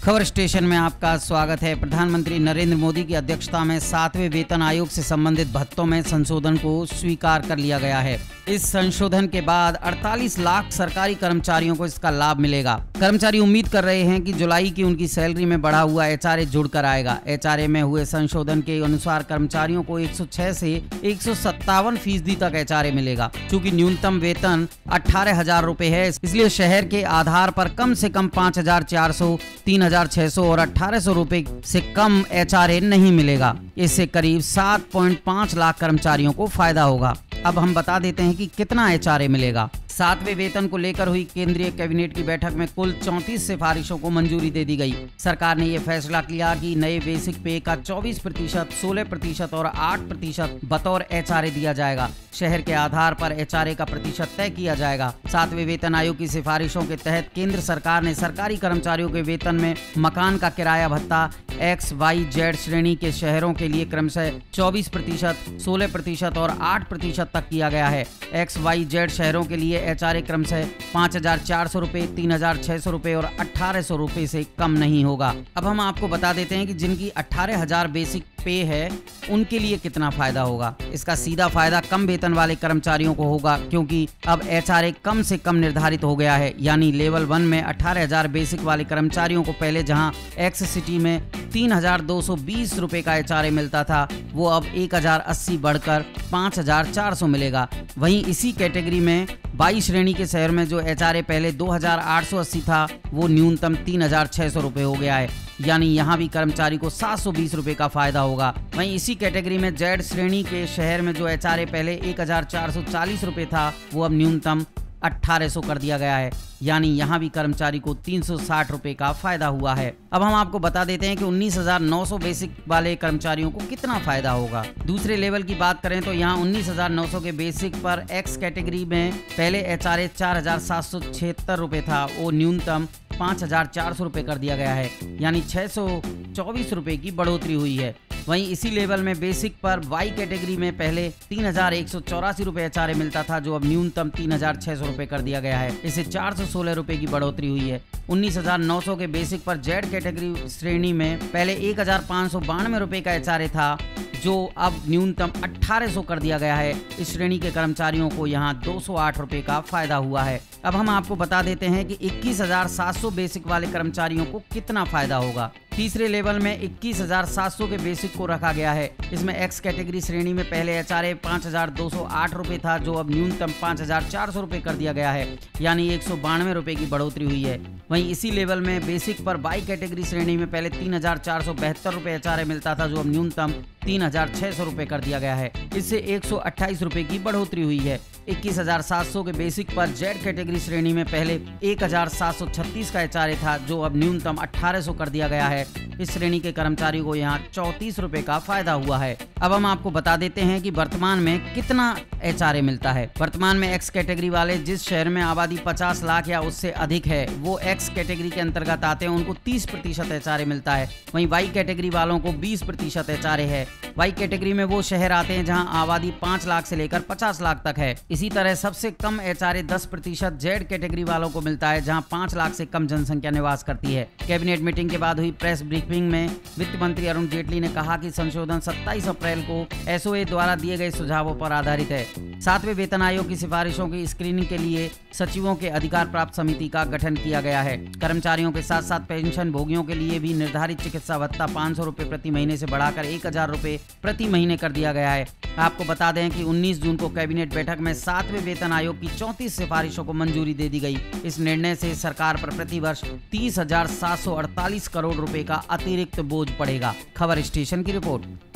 खबर स्टेशन में आपका स्वागत है। प्रधानमंत्री नरेंद्र मोदी की अध्यक्षता में 7वें वेतन आयोग से संबंधित भत्तों में संशोधन को स्वीकार कर लिया गया है। इस संशोधन के बाद 48 लाख सरकारी कर्मचारियों को इसका लाभ मिलेगा। कर्मचारी उम्मीद कर रहे हैं कि जुलाई की उनकी सैलरी में बढ़ा हुआ एचआरए जुड़कर आएगा। एचआरए में हुए संशोधन के अनुसार कर्मचारियों को 106 से 157% तक एचआरए मिलेगा। चूँकि न्यूनतम वेतन 18,000 रुपए है, इसलिए शहर के आधार पर कम से कम 5,400, 3,600 और 1,800 रुपए से कम एचआरए नहीं मिलेगा। इससे करीब 7.5 लाख कर्मचारियों को फायदा होगा। अब हम बता देते हैं कि कितना एचआरए मिलेगा। 7वें वेतन को लेकर हुई केंद्रीय कैबिनेट की बैठक में कुल 34 सिफारिशों को मंजूरी दे दी गई। सरकार ने यह फैसला किया कि नए बेसिक पे का 24%, 16% और 8% बतौर एचआरए दिया जाएगा। शहर के आधार पर एचआरए का प्रतिशत तय किया जाएगा। 7वें वेतन आयोग की सिफारिशों के तहत केंद्र सरकार ने सरकारी कर्मचारियों के वेतन में मकान का किराया भत्ता XYZ श्रेणी के शहरों के लिए क्रमशः 24%, 16% और 8% तक किया गया है। XYZ शहरों के लिए एचआरए क्रमशः 5,400 रुपए, 3,600 रुपए और 1,800 रुपए से कम नहीं होगा। अब हम आपको बता देते हैं कि जिनकी 18,000 बेसिक पे है उनके लिए कितना फायदा होगा। इसका सीधा फायदा कम वेतन वाले कर्मचारियों को होगा, क्योंकि अब एचआरए कम से कम निर्धारित हो गया है। यानी लेवल 1 में 18,000 बेसिक वाले कर्मचारियों को पहले जहां एक्स सिटी में 3,220 रुपए का एचआरए मिलता था, वो अब 1,080 बढ़कर 5,400 मिलेगा। वहीं इसी कैटेगरी में 22 श्रेणी के शहर में जो एचआरए पहले 2,880 था, वो न्यूनतम 3,600 रुपए हो गया है। यानी यहाँ भी कर्मचारी को 720 रुपए का फायदा होगा। वहीं इसी कैटेगरी में जेड श्रेणी के शहर में जो एचआरए पहले 1,440 रुपए था, वो अब न्यूनतम 1,800 कर दिया गया है। यानी यहाँ भी कर्मचारी को 360 रुपए का फायदा हुआ है। अब हम आपको बता देते हैं कि 19,900 बेसिक वाले कर्मचारियों को कितना फायदा होगा। दूसरे लेवल की बात करें तो यहाँ 19,900 के बेसिक पर एक्स कैटेगरी में पहले एचआरए 4,776 रुपए था, वो न्यूनतम 5,400 रुपए कर दिया गया है। यानी 624 रुपए की बढ़ोतरी हुई है। वहीं इसी लेवल में बेसिक पर वाई कैटेगरी में पहले 3,184 रुपए एचआरए मिलता था, जो अब न्यूनतम 3,600 रुपए कर दिया गया है। इससे 416 रुपए की बढ़ोतरी हुई है। 19,900 के बेसिक पर जेड कैटेगरी श्रेणी में पहले 1,592 रुपए का एचआरए था, जो अब न्यूनतम 1,800 कर दिया गया है। इस श्रेणी के कर्मचारियों को यहाँ 208 रुपए का फायदा हुआ है। अब हम आपको बता देते हैं कि 21,700 बेसिक वाले कर्मचारियों को कितना फायदा होगा। तीसरे लेवल में 21,700 के बेसिक को रखा गया है। इसमें एक्स कैटेगरी श्रेणी में पहले एचआरए 5,208 रुपए था, जो अब न्यूनतम 5,400 रुपए कर दिया गया है। यानी 192 रुपए की बढ़ोतरी हुई है। वहीं इसी लेवल में बेसिक पर वाई कैटेगरी श्रेणी में पहले 3,472 रुपए एचआरए मिलता था, जो अब न्यूनतम 3,600 रुपए कर दिया गया है। इससे 128 रुपए की बढ़ोतरी हुई है। 21,700 के बेसिक पर जेड कैटेगरी श्रेणी में पहले 1,736 का एचआरए था, जो अब न्यूनतम 1,800 कर दिया गया है। इस श्रेणी के कर्मचारी को यहाँ 34 रुपए का फायदा हुआ है। अब हम आपको बता देते हैं कि वर्तमान में कितना एचआरए मिलता है। वर्तमान में एक्स कैटेगरी वाले जिस शहर में आबादी 50 लाख या उससे अधिक है, वो एक्स कैटेगरी के अंतर्गत आते हैं, उनको 30% एचआरए मिलता है। वहीं वाई कैटेगरी वालों को 20% एचआरए है। वाई कैटेगरी में वो शहर आते हैं जहां आबादी 5 लाख से लेकर 50 लाख तक है। इसी तरह सबसे कम एचआरए 10% जेड कैटेगरी वालों को मिलता है, जहां 5 लाख से कम जनसंख्या निवास करती है। कैबिनेट मीटिंग के बाद हुई प्रेस ब्रीफिंग में वित्त मंत्री अरुण जेटली ने कहा कि संशोधन 27 अप्रैल को एसओए द्वारा दिए गए सुझावों पर आधारित है। 7वें वेतन आयोग की सिफारिशों की स्क्रीनिंग के लिए सचिवों के अधिकार प्राप्त समिति का गठन किया गया है। कर्मचारियों के साथ साथ पेंशन भोगियों के लिए भी निर्धारित चिकित्सा भत्ता 500 रुपए प्रति महीने से बढ़ाकर 1,000 रुपए प्रति महीने कर दिया गया है। आपको बता दें कि 19 जून को कैबिनेट बैठक में 7वें वेतन आयोग की 34 सिफारिशों को मंजूरी दे दी गई। इस निर्णय से सरकार पर प्रतिवर्ष 30,748 करोड़ रुपए का अतिरिक्त बोझ पड़ेगा। खबर स्टेशन की रिपोर्ट।